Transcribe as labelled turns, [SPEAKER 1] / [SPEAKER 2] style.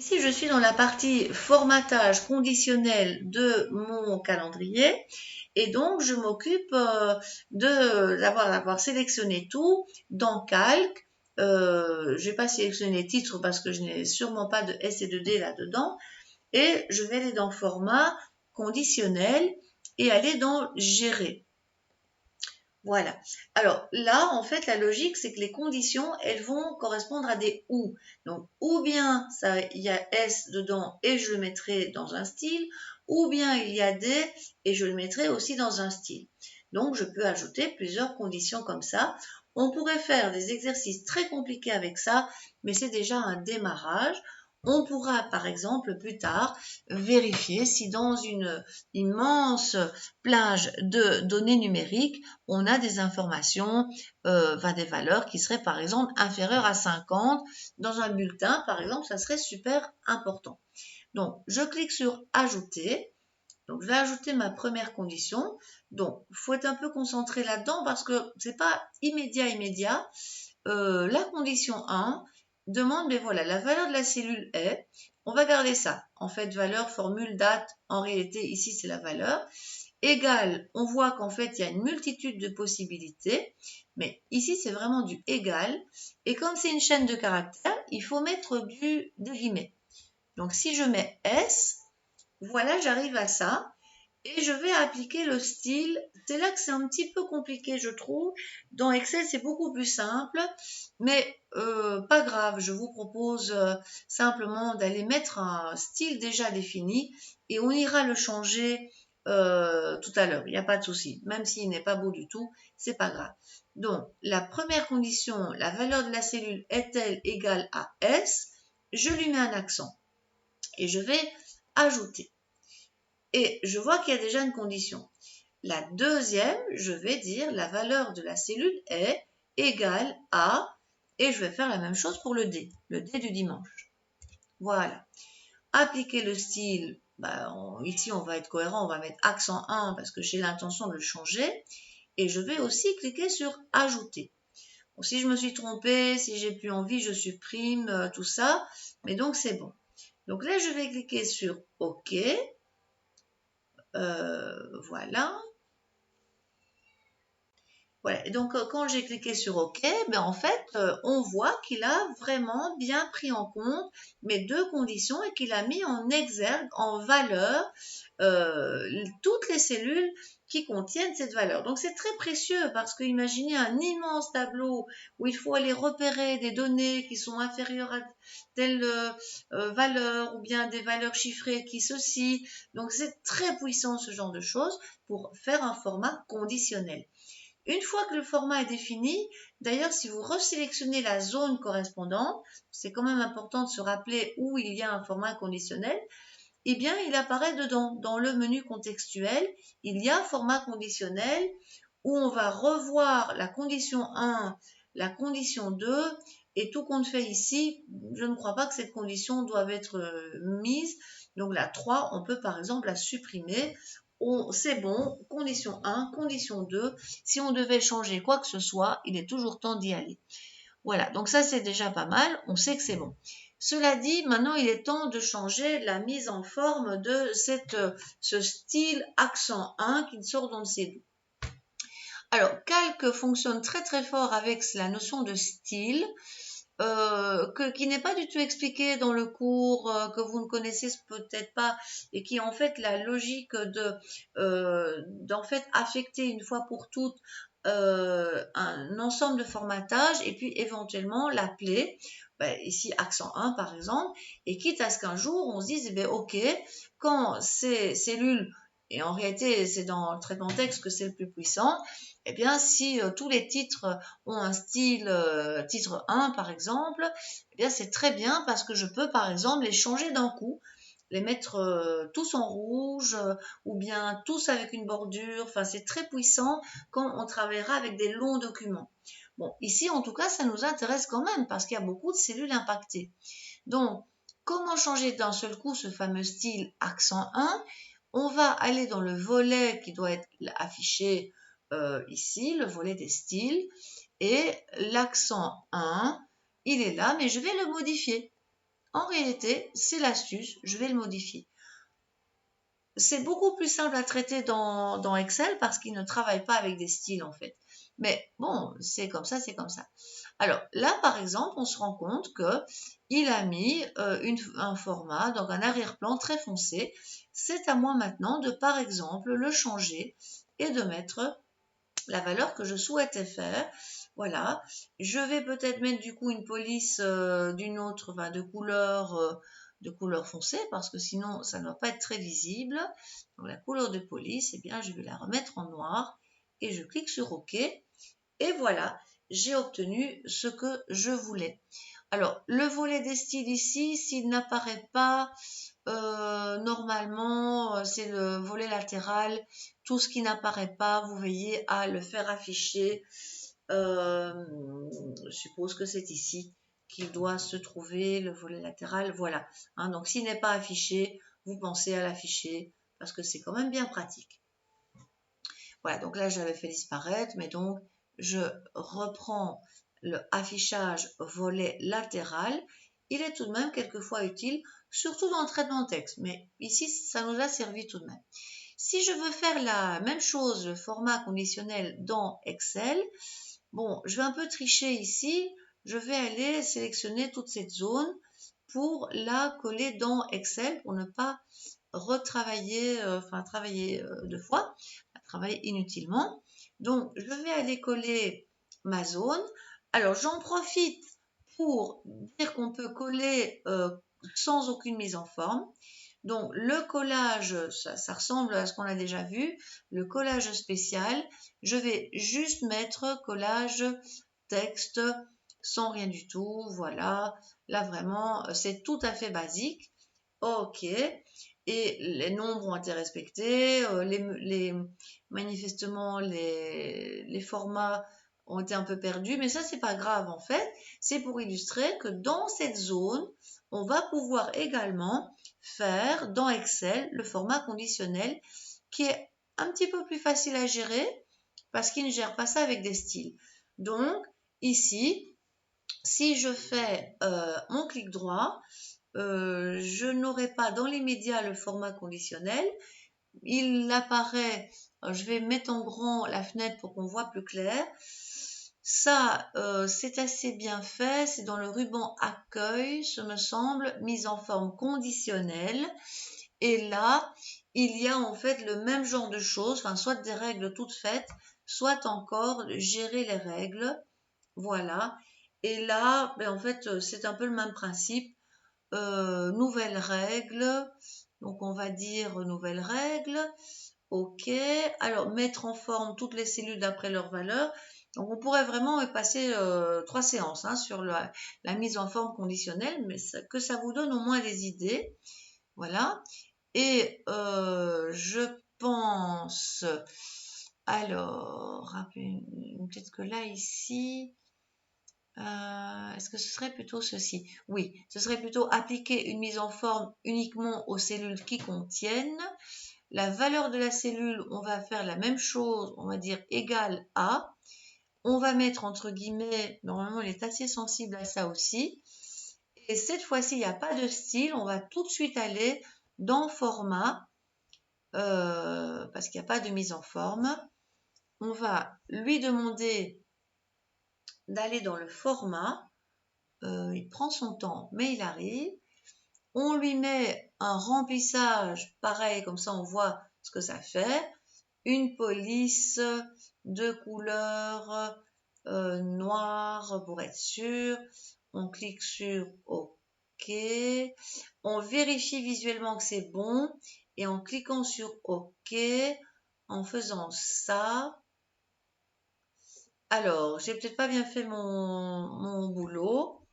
[SPEAKER 1] Ici, je suis dans la partie formatage conditionnel de mon calendrier et donc je m'occupe d'avoir sélectionné tout dans Calque. Je vais pas sélectionner titre parce que je n'ai sûrement pas de S et de D là-dedans et je vais aller dans format conditionnel et aller dans gérer. Voilà. Alors là, en fait, la logique, c'est que les conditions, elles vont correspondre à des ou. Donc, ou bien il y a S dedans et je le mettrai dans un style, ou bien il y a D et je le mettrai aussi dans un style. Donc, je peux ajouter plusieurs conditions comme ça. On pourrait faire des exercices très compliqués avec ça, mais c'est déjà un démarrage. On pourra, par exemple, plus tard, vérifier si dans une immense plage de données numériques, on a des informations, des valeurs qui seraient par exemple inférieures à 50. Dans un bulletin, par exemple, ça serait super important. Donc, je clique sur ajouter. Donc, je vais ajouter ma première condition. Donc, il faut être un peu concentré là-dedans parce que c'est pas immédiat. La condition 1 demande, mais voilà, la valeur de la cellule est, on va garder ça. En fait, valeur, formule, date, en réalité, ici, c'est la valeur. Égal, on voit qu'en fait, il y a une multitude de possibilités, mais ici, c'est vraiment du égal. Et comme c'est une chaîne de caractères, il faut mettre des guillemets. Donc, si je mets S, voilà, j'arrive à ça. Et je vais appliquer le style. C'est là que c'est un petit peu compliqué, je trouve. Dans Excel, c'est beaucoup plus simple, mais pas grave. Je vous propose simplement d'aller mettre un style déjà défini et on ira le changer tout à l'heure. Il n'y a pas de souci. Même s'il n'est pas beau du tout, c'est pas grave. Donc, la première condition, la valeur de la cellule est-elle égale à S? Je lui mets un accent et je vais ajouter. Et je vois qu'il y a déjà une condition. La deuxième, je vais dire la valeur de la cellule est égale à, et je vais faire la même chose pour le D du dimanche. Voilà. Appliquer le style, ici on va être cohérent, on va mettre accent 1 parce que j'ai l'intention de le changer. Et je vais aussi cliquer sur ajouter. Bon, si je me suis trompée, si j'ai plus envie, je supprime tout ça. Mais donc c'est bon. Donc là, je vais cliquer sur OK. Voilà. Voilà. Et donc, quand j'ai cliqué sur OK, en fait, on voit qu'il a vraiment bien pris en compte mes deux conditions et qu'il a mis en exergue, en valeur, toutes les cellules qui contiennent cette valeur. Donc, c'est très précieux parce que imaginez un immense tableau où il faut aller repérer des données qui sont inférieures à telle valeur ou bien des valeurs chiffrées qui ceci. Donc, c'est très puissant ce genre de choses pour faire un format conditionnel. Une fois que le format est défini, d'ailleurs, si vous resélectionnez la zone correspondante, c'est quand même important de se rappeler où il y a un format conditionnel, eh bien, il apparaît dedans, dans le menu contextuel, il y a un format conditionnel où on va revoir la condition 1, la condition 2, et tout compte fait ici, je ne crois pas que cette condition doive être mise. Donc la 3, on peut par exemple la supprimer. C'est bon, condition 1, condition 2. Si on devait changer quoi que ce soit, il est toujours temps d'y aller. Voilà, donc ça c'est déjà pas mal, on sait que c'est bon. Cela dit, maintenant il est temps de changer la mise en forme de ce style accent 1 qui sort d'on ne sait d'où. Alors, Calque fonctionne très très fort avec la notion de style, qui n'est pas du tout expliqué dans le cours, que vous ne connaissez peut-être pas, et qui est en fait la logique d'en fait affecter une fois pour toutes un ensemble de formatage et puis éventuellement l'appeler, ici accent 1 par exemple, et quitte à ce qu'un jour on se dise, ok, quand ces cellules, et en réalité c'est dans le traitement texte que c'est le plus puissant, eh bien si tous les titres ont un style titre 1 par exemple, eh bien c'est très bien parce que je peux par exemple les changer d'un coup, les mettre tous en rouge ou bien tous avec une bordure. Enfin, c'est très puissant quand on travaillera avec des longs documents. Bon, ici, en tout cas, ça nous intéresse quand même parce qu'il y a beaucoup de cellules impactées. Donc, comment changer d'un seul coup ce fameux style accent 1? On va aller dans le volet qui doit être affiché ici, le volet des styles, et l'accent 1, il est là, mais je vais le modifier En réalité, c'est l'astuce, je vais le modifier. C'est beaucoup plus simple à traiter dans Excel parce qu'il ne travaille pas avec des styles en fait. Mais bon, c'est comme ça, c'est comme ça. Alors là, par exemple, on se rend compte qu'il a mis un format, donc un arrière-plan très foncé. C'est à moi maintenant de, par exemple, le changer et de mettre la valeur que je souhaitais faire. Voilà. Je vais peut-être mettre du coup une police d'une autre, enfin, de couleur foncée, parce que sinon ça ne va pas être très visible. Donc la couleur de police, eh bien, je vais la remettre en noir et je clique sur OK. Et voilà, j'ai obtenu ce que je voulais. Alors, le volet des styles ici, s'il n'apparaît pas, normalement, c'est le volet latéral. Tout ce qui n'apparaît pas, vous veillez à le faire afficher. Je suppose que c'est ici qu'il doit se trouver le volet latéral. Voilà. Hein, donc, s'il n'est pas affiché, vous pensez à l'afficher parce que c'est quand même bien pratique. Voilà, donc là, j'avais fait disparaître, mais donc, je reprends le affichage volet latéral. Il est tout de même quelquefois utile, surtout dans le traitement de texte, mais ici, ça nous a servi tout de même. Si je veux faire la même chose, le format conditionnel dans Excel, bon, je vais un peu tricher ici, je vais aller sélectionner toute cette zone pour la coller dans Excel pour ne pas retravailler, travailler deux fois, travailler inutilement. Donc, je vais aller coller ma zone. Alors, j'en profite pour dire qu'on peut coller sans aucune mise en forme. Donc, le collage, ça ressemble à ce qu'on a déjà vu, le collage spécial. Je vais juste mettre collage texte sans rien du tout. Voilà, là vraiment, c'est tout à fait basique. OK. Et les nombres ont été respectés, manifestement les formats ont été un peu perdus, mais ça c'est pas grave en fait, c'est pour illustrer que dans cette zone, on va pouvoir également faire dans Excel le format conditionnel qui est un petit peu plus facile à gérer parce qu'il ne gère pas ça avec des styles. Donc ici, si je fais mon clic droit, je n'aurai pas dans l'immédiat le format conditionnel. Il apparaît, je vais mettre en grand la fenêtre pour qu'on voit plus clair. Ça, c'est assez bien fait. C'est dans le ruban accueil, ce me semble, mise en forme conditionnelle. Et là, il y a en fait le même genre de choses, enfin, soit des règles toutes faites, soit encore gérer les règles. Voilà. Et là, ben, en fait, c'est un peu le même principe. Nouvelles règles. Donc, on va dire nouvelles règles. OK. Alors, mettre en forme toutes les cellules d'après leur valeur. Donc, on pourrait vraiment passer 3 séances hein, sur la mise en forme conditionnelle, mais que ça vous donne au moins des idées. Voilà. Et je pense... Alors, peut-être que là, ici... est-ce que ce serait plutôt ceci? Oui, ce serait plutôt appliquer une mise en forme uniquement aux cellules qui contiennent. La valeur de la cellule, on va faire la même chose, on va dire égale à. On va mettre entre guillemets, normalement il est assez sensible à ça aussi. Et cette fois-ci, il n'y a pas de style, on va tout de suite aller dans format, parce qu'il n'y a pas de mise en forme. On va lui demander d'aller dans le format. Il prend son temps, mais il arrive. On lui met un remplissage, pareil, comme ça on voit ce que ça fait. Une police de couleur noire pour être sûr. On clique sur OK. On vérifie visuellement que c'est bon. Et en cliquant sur OK, en faisant ça, alors, j'ai peut-être pas bien fait mon boulot.